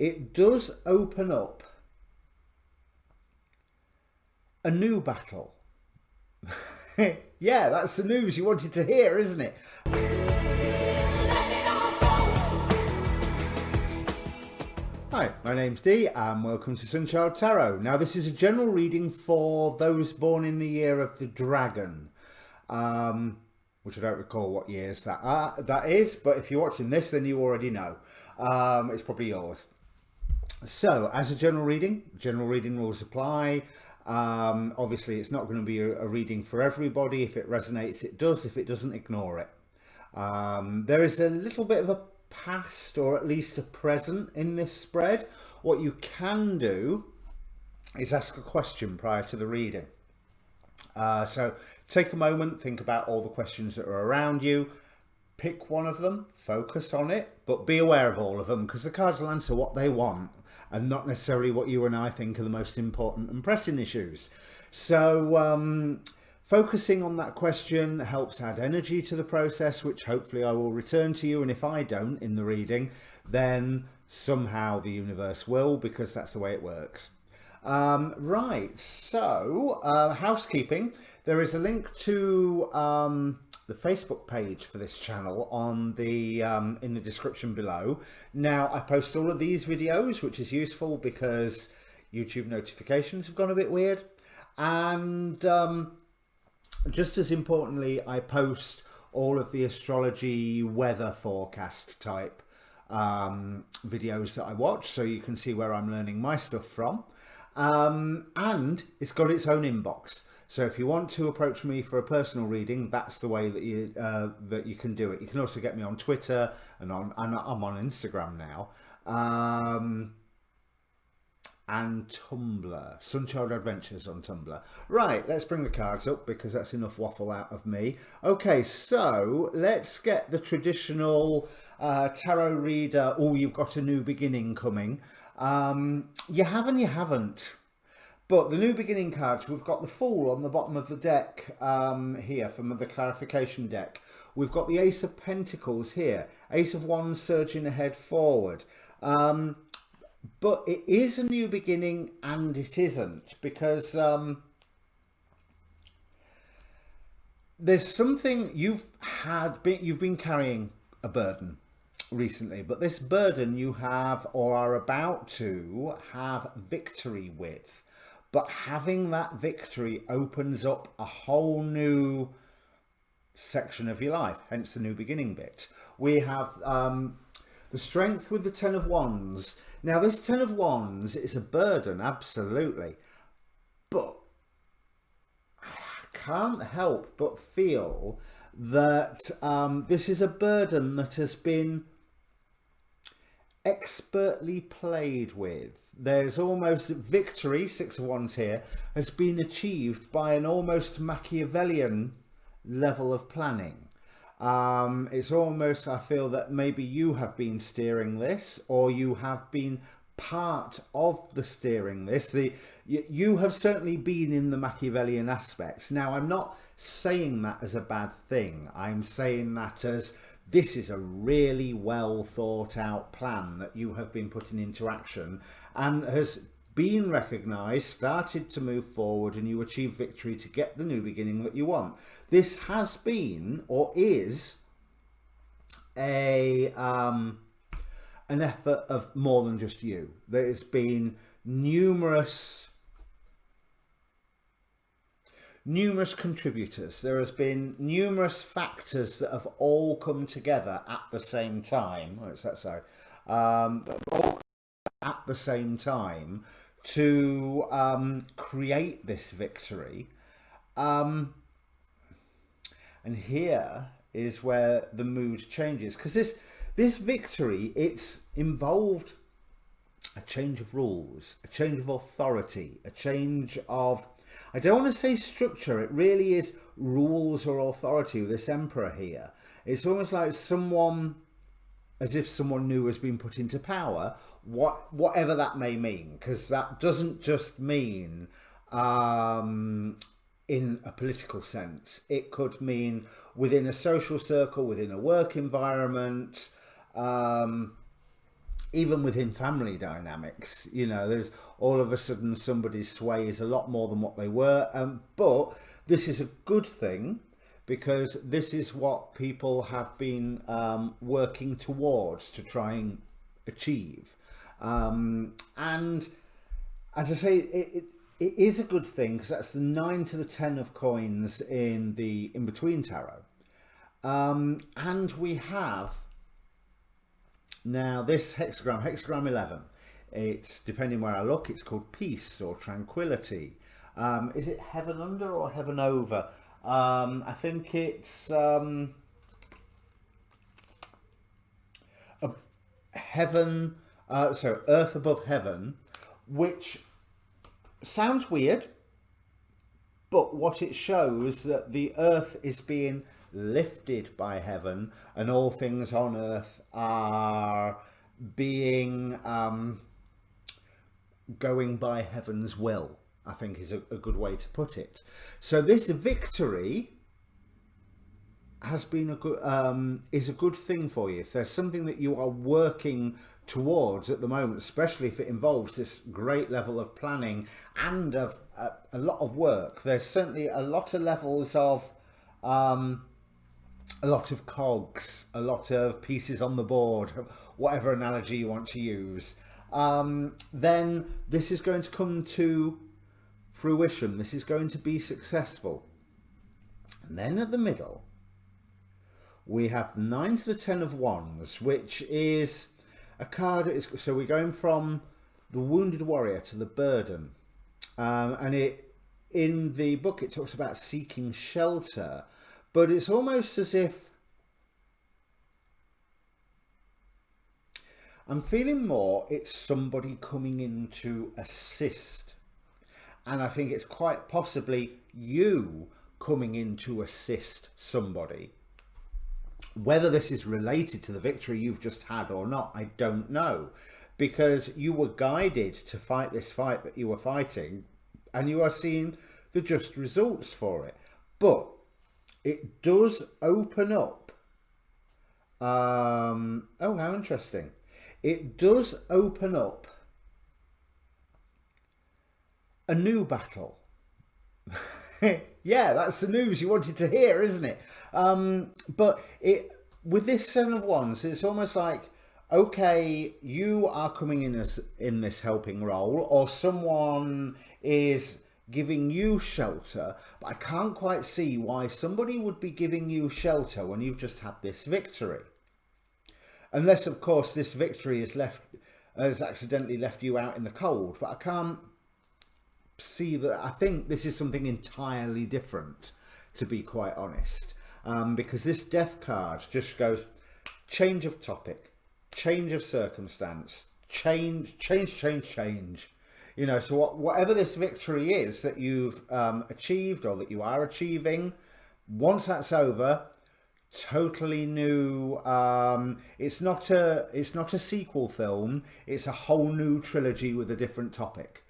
it does open up a new battle. Yeah, that's the news you wanted to hear, isn't it? Hi, my name's Dee and welcome to Sunchild Tarot. Now this is a general reading for those born in the year of the dragon, which I don't recall what years that is, but if you're watching this then you already know. It's probably yours. So as a general reading rules apply. Obviously it's not going to be a reading for everybody. If it resonates, it does. If it doesn't, ignore it. There is a little bit of a past, or at least a present, in this spread. What you can do is ask a question prior to the reading. So take a moment, think about all the questions that are around you, pick one of them, focus on it, but be aware of all of them, because the cards will answer what they want and not necessarily what you and I think are the most important and pressing issues. So focusing on that question helps add energy to the process, which hopefully I will return to you. And if I don't in the reading, then somehow the universe will, because that's the way it works. Right, so housekeeping. There is a link to the Facebook page for this channel on the in the description below. Now I post all of these videos, which is useful because YouTube notifications have gone a bit weird, and just as importantly, I post all of the astrology weather forecast type videos that I watch, so you can see where I'm learning my stuff from. And it's got its own inbox. So if you want to approach me for a personal reading, that's the way that you can do it. You can also get me on Twitter and I'm on Instagram now. And Tumblr, Sunchild Adventures on Tumblr. Right, let's bring the cards up because that's enough waffle out of me. Okay, so let's get the traditional tarot reader. Oh, you've got a new beginning coming. You have and you haven't. But the new beginning cards, we've got the Fool on the bottom of the deck here from the clarification deck. We've got the Ace of Pentacles here, Ace of Wands surging ahead forward. But it is a new beginning and it isn't, because there's something you've been carrying a burden recently, but this burden you have or are about to have victory with. But having that victory opens up a whole new section of your life, hence the new beginning bit. We have the Strength with the Ten of Wands. Now this Ten of Wands is a burden, absolutely, but I can't help but feel that this is a burden that has been expertly played with. There's almost victory, Six of Wands here, has been achieved by an almost Machiavellian level of planning. It's almost, I feel that maybe you have been steering this, or you have been part of the steering this. You have certainly been in the Machiavellian aspects. Now, I'm not saying that as a bad thing. I'm saying that as this is a really well thought out plan that you have been putting into action and has been recognised, started to move forward, and you achieve victory to get the new beginning that you want. This has been, or is, an effort of more than just you. There's been numerous contributors. There has been numerous factors that have all come together at the same time. Oh, is that so? All at the same time to create this victory. And here is where the mood changes, because this victory, it's involved a change of rules, a change of authority, a change of, I don't want to say structure, it really is rules or authority with this Emperor here. It's almost like someone, as if someone new has been put into power, whatever that may mean, because that doesn't just mean in a political sense. It could mean within a social circle, within a work environment. even within family dynamics, you know, there's all of a sudden somebody's sway is a lot more than what they were. But this is a good thing, because this is what people have been working towards to try and achieve. And as I say, it is a good thing, because that's the 9 to the 10 of coins in the in-between tarot. And we have now this hexagram 11. It's, depending where I look, it's called peace or tranquility. Is it heaven under or heaven over? I think it's heaven, so earth above heaven, which sounds weird, but what it shows that the earth is being lifted by heaven, and all things on earth are being going by heaven's will, I think is a good way to put it. So this victory has been a good is a good thing for you. If there's something that you are working towards at the moment, especially if it involves this great level of planning and of a lot of work, there's certainly a lot of levels of a lot of cogs, a lot of pieces on the board, whatever analogy you want to use. Then this is going to come to fruition. This is going to be successful. And then at the middle, we have 9 to the 10 of wands, which is a card. So we're going from the wounded warrior to the burden. And in the book, it talks about seeking shelter, but it's almost as if I'm feeling more it's somebody coming in to assist. And I think it's quite possibly you coming in to assist somebody. Whether this is related to the victory you've just had or not, I don't know. Because you were guided to fight this fight that you were fighting, and you are seeing the just results for it. But it does open up. Oh, how interesting. It does open up a new battle. Yeah, that's the news you wanted to hear, isn't it? But with this 7 of wands, it's almost like, okay, you are coming in this helping role, or someone is giving you shelter, but I can't quite see why somebody would be giving you shelter when you've just had this victory. Unless, of course, this victory has accidentally left you out in the cold, but I can't see that. I think this is something entirely different, to be quite honest, because this death card just goes change of topic, change of circumstance, change. You know, so whatever this victory is that you've achieved or that you are achieving, once that's over, totally new. It's not a sequel film. It's a whole new trilogy with a different topic,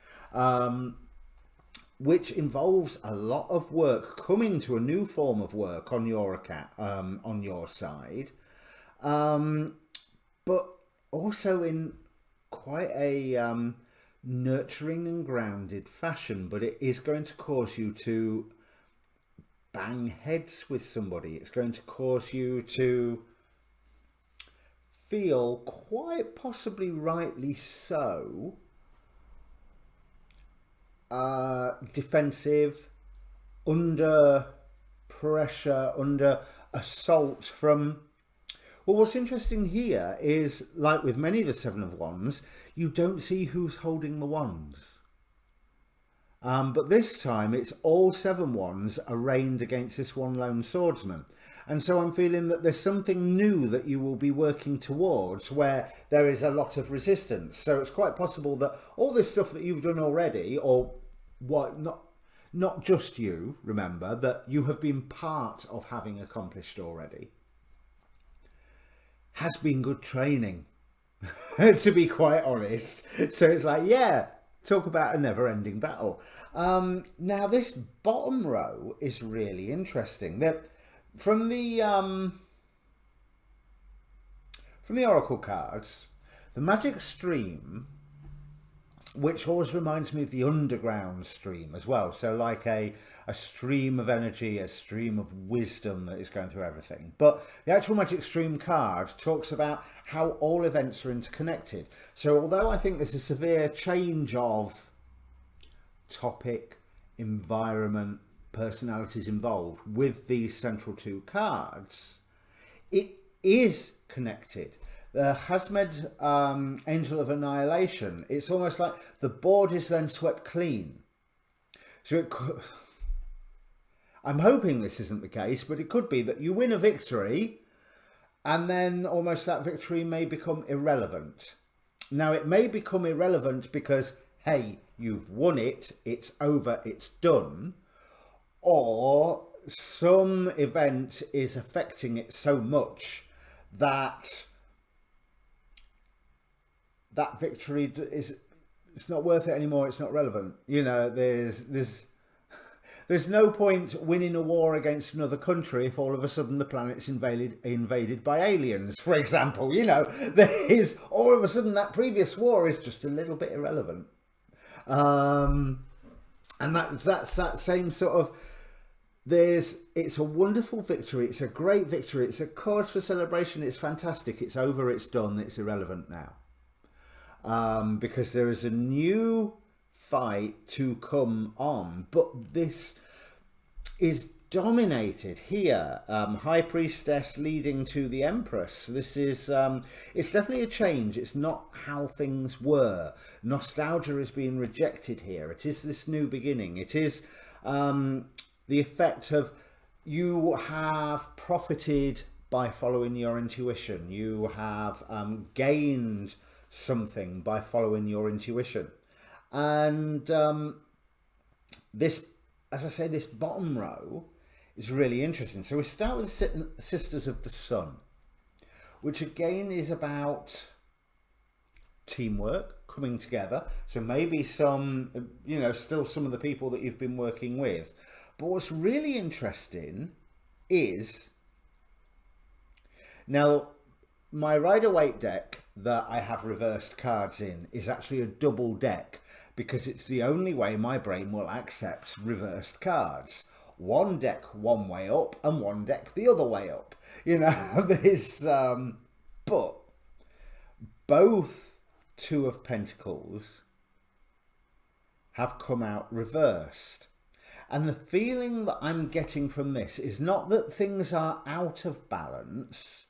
which involves a lot of work coming to a new form of work on your account, on your side, but also in quite a nurturing and grounded fashion. But it is going to cause you to bang heads with somebody. It's going to cause you to feel, quite possibly rightly so, defensive, under pressure, under assault from... Well, what's interesting here is, like with many of the 7 of wands, you don't see who's holding the wands. But this time it's all 7 wands arraigned against this one lone swordsman. And so I'm feeling that there's something new that you will be working towards where there is a lot of resistance. So it's quite possible that all this stuff that you've done already, or what, not just you, remember, that you have been part of having accomplished already, has been good training, to be quite honest. So it's like, yeah, talk about a never-ending battle. Now this bottom row is really interesting. From the oracle cards, The magic stream, which always reminds me of the underground stream as well. So like a stream of energy, a stream of wisdom that is going through everything. But the actual magic stream card talks about how all events are interconnected. So although I think there's a severe change of topic, environment, personalities involved with these central two cards, it is connected. The Hasmed Angel of Annihilation, it's almost like the board is then swept clean. So it could, I'm hoping this isn't the case, but it could be that you win a victory and then almost that victory may become irrelevant. Now it may become irrelevant because, hey, you've won it, it's over, it's done, or some event is affecting it so much that that victory it's not worth it anymore, it's not relevant. You know, there's no point winning a war against another country if all of a sudden the planet's invaded by aliens, for example. You know, there is all of a sudden that previous war is just a little bit irrelevant. And that's that same sort of, it's a wonderful victory, it's a great victory, it's a cause for celebration, it's fantastic, it's over, it's done, it's irrelevant now. Because there is a new fight to come on, but this is dominated here. High Priestess leading to the Empress. This is it's definitely a change. It's not how things were. Nostalgia is being rejected here. It is this new beginning. It is the effect of you have profited by following your intuition. You have gained something by following your intuition. And this, as I say, this bottom row is really interesting. So we start with Sisters of the Sun, which again is about teamwork, coming together. So maybe some, you know, still some of the people that you've been working with. But what's really interesting is, now my Rider-Waite deck that I have reversed cards in is actually a double deck, because it's the only way my brain will accept reversed cards. One deck one way up and one deck the other way up. You know, there's but both Two of Pentacles have come out reversed. And the feeling that I'm getting from this is not that things are out of balance,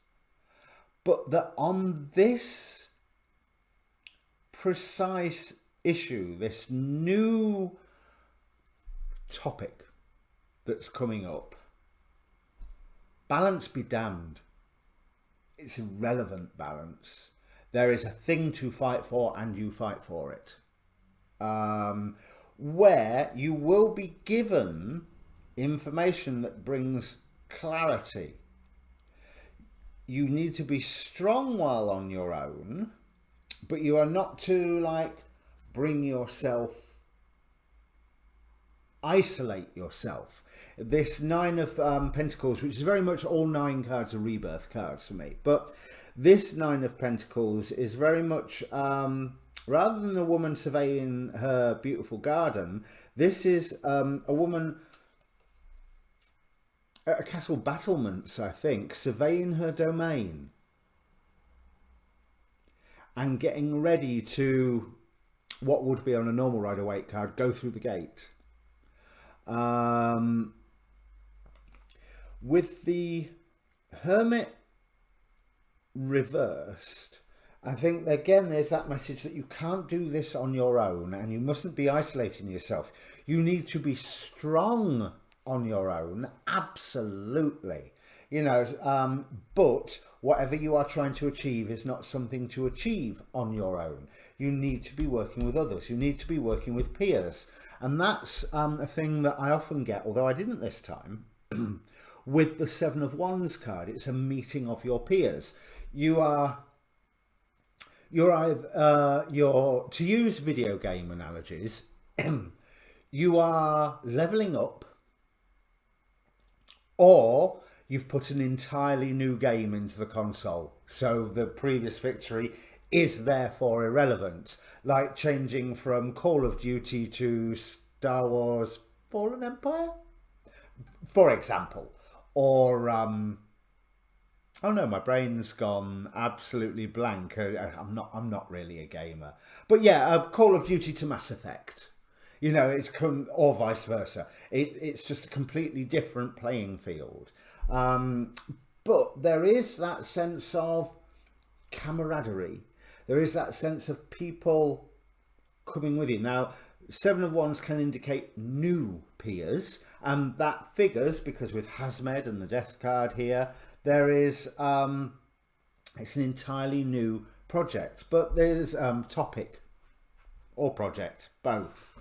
but that on this precise issue, this new topic that's coming up, balance be damned. It's irrelevant balance. There is a thing to fight for and you fight for it. Where you will be given information that brings clarity. You need to be strong while on your own, but you are not to like bring yourself, isolate yourself. This Nine of Pentacles, which is very much all 9 cards are rebirth cards for me, but this Nine of Pentacles is very much rather than a woman surveying her beautiful garden, this is a woman at a castle battlements, I think, surveying her domain and getting ready to, what would be on a normal Rider-Waite card, go through the gate. With the Hermit reversed, I think again there's that message that you can't do this on your own and you mustn't be isolating yourself. You need to be strong on your own, absolutely, you know, but whatever you are trying to achieve is not something to achieve on your own. You need to be working with others, you need to be working with peers, and that's a thing that I often get, although I didn't this time, with the Seven of Wands card. It's a meeting of your peers. You're to use video game analogies, you are leveling up, or you've put an entirely new game into the console. So the previous victory is therefore irrelevant, like changing from Call of Duty to Star Wars Fallen Empire, for example. Or oh no, my brain's gone absolutely blank. I'm not really a gamer, but yeah, Call of Duty to Mass Effect. You know, or vice versa. It's just a completely different playing field. But there is that sense of camaraderie. There is that sense of people coming with you. Now, Seven of Wands can indicate new peers, and that figures because with Hazmed and the Death card here, there is it's an entirely new project, but there's topic or project, both.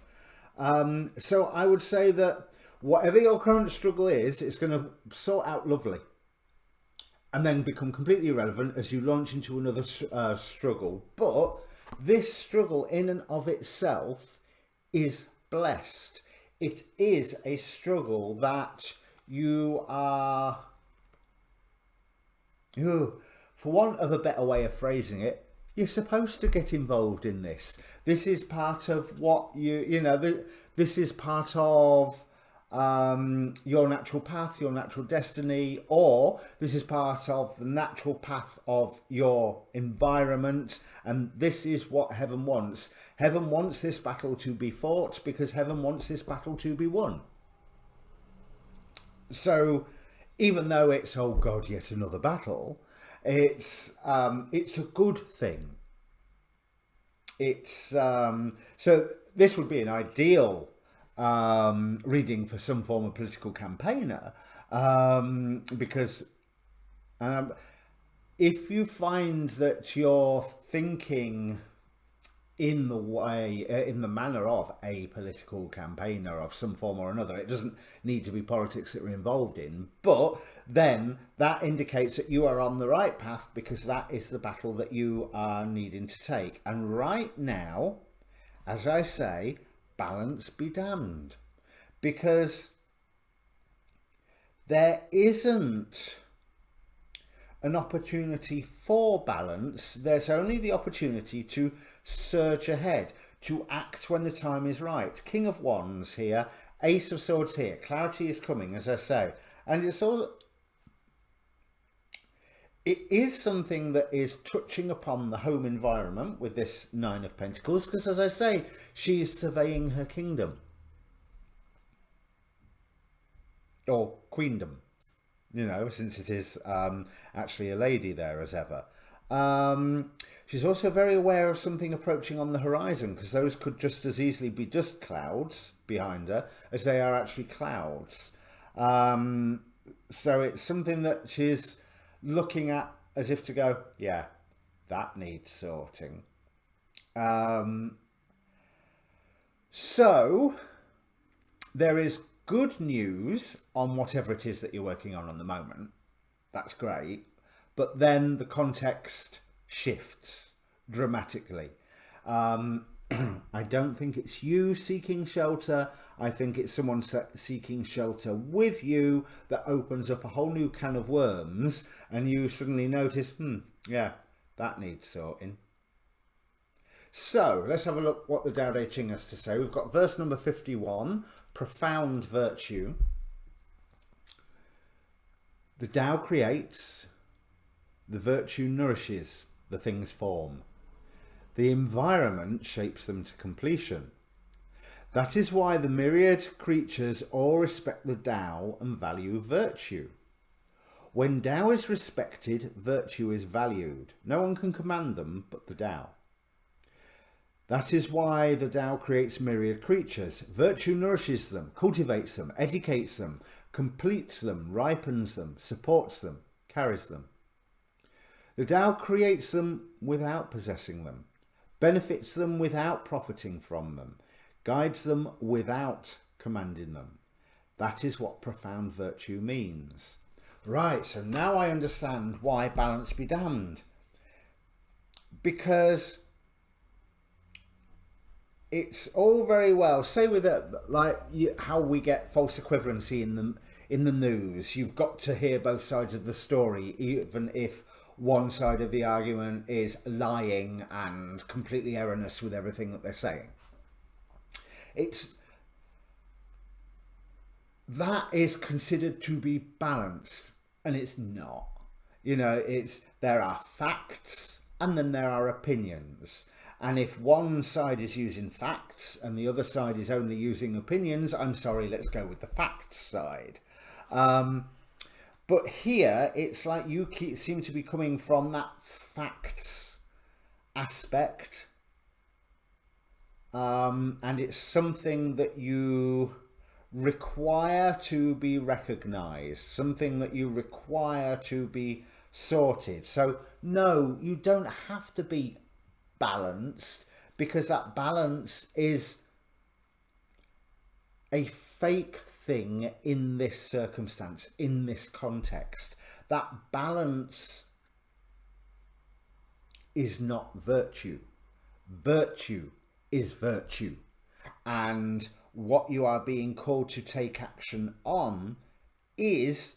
So I would say that whatever your current struggle is, it's going to sort out lovely and then become completely irrelevant as you launch into another struggle. But this struggle in and of itself is blessed. It is a struggle that you are, for want of a better way of phrasing it, you're supposed to get involved in this. This is part of what this is part of your natural path, your natural destiny, or this is part of the natural path of your environment, and this is what heaven wants. Heaven wants this battle to be fought because heaven wants this battle to be won. So even though it's, oh God, yet another battle, it's a good thing. It's so this would be an ideal reading for some form of political campaigner, because if you find that you're thinking in the manner of a political campaigner of some form or another, it doesn't need to be politics that we're involved in, but then that indicates that you are on the right path because that is the battle that you are needing to take. And right now, as I say, balance be damned, because there isn't an opportunity for balance. There's only the opportunity to surge ahead, to act when the time is right. King of Wands here, Ace of Swords here. Clarity is coming, as I say, and it is something that is touching upon the home environment with this Nine of Pentacles, because as I say, she is surveying her kingdom or queendom, you know, since it is actually a lady there as ever. She's also very aware of something approaching on the horizon, because those could just as easily be dust clouds behind her as they are actually clouds. So it's something that she's looking at as if to go, yeah, that needs sorting. So there is good news on whatever it is that you're working on the moment. That's great. But then the context shifts dramatically. I don't think it's you seeking shelter. I think it's someone seeking shelter with you that opens up a whole new can of worms, and you suddenly notice, yeah, that needs sorting. So let's have a look what the Tao Te Ching has to say. We've got verse number 51, profound virtue. The Tao creates, the virtue nourishes, the things form. The environment shapes them to completion. That is why the myriad creatures all respect the Tao and value virtue. When Tao is respected, virtue is valued. No one can command them but the Tao. That is why the Tao creates myriad creatures. Virtue nourishes them, cultivates them, educates them, completes them, ripens them, supports them, carries them. The Tao creates them without possessing them, benefits them without profiting from them, guides them without commanding them. That is what profound virtue means. Right, so now I understand why balance be damned. Because it's all very well, say with how we get false equivalency in the news. You've got to hear both sides of the story, even if one side of the argument is lying and completely erroneous with everything that they're saying. That is considered to be balanced, and it's not. You know, there are facts and then there are opinions. And if one side is using facts and the other side is only using opinions, I'm sorry, let's go with the facts side. But here, it's like you seem to be coming from that facts aspect. And it's something that you require to be recognized, something that you require to be sorted. So no, you don't have to be balanced, because that balance is a fake thing in this circumstance, in this context. That balance is not virtue. Virtue is virtue. And what you are being called to take action on is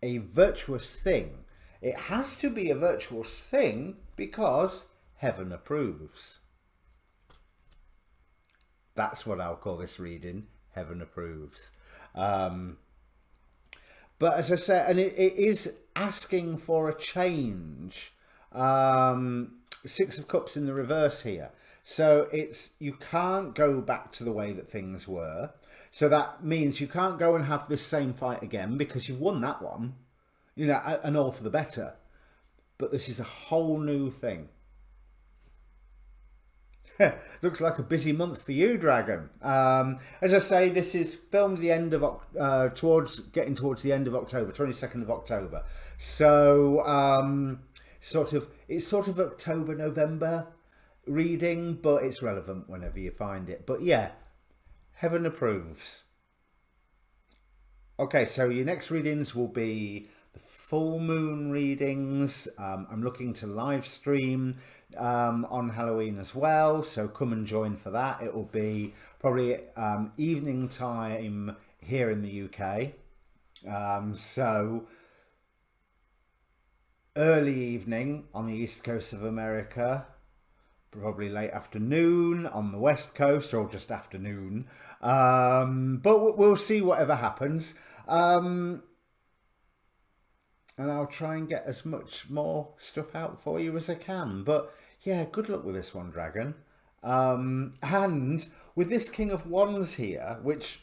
a virtuous thing. It has to be a virtuous thing because heaven approves. That's what I'll call this reading, heaven approves. But as I said, and it is asking for a change. 6 of Cups in the reverse here. So you can't go back to the way that things were. So that means you can't go and have this same fight again because you've won that one, you know, and all for the better. But this is a whole new thing. Looks like a busy month for you, Dragon. As I say, this is filmed the end of getting towards the end of October, 22nd of October. So it's sort of October, November reading, but it's relevant whenever you find it. But yeah, heaven approves. Okay, so your next readings will be the full moon readings. I'm looking to live stream on Halloween as well, so come and join for that. It will be probably evening time here in the UK, so early evening on the east coast of America, probably late afternoon on the west coast, or just afternoon, but we'll see whatever happens. And I'll try and get as much more stuff out for you as I can. But yeah, good luck with this one, Dragon. And with this King of Wands here, which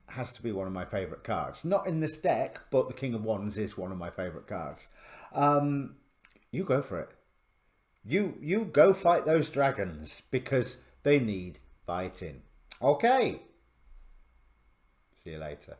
has to be one of my favourite cards. Not in this deck, but the King of Wands is one of my favourite cards. You go for it. You go fight those dragons, because they need fighting. Okay. See you later.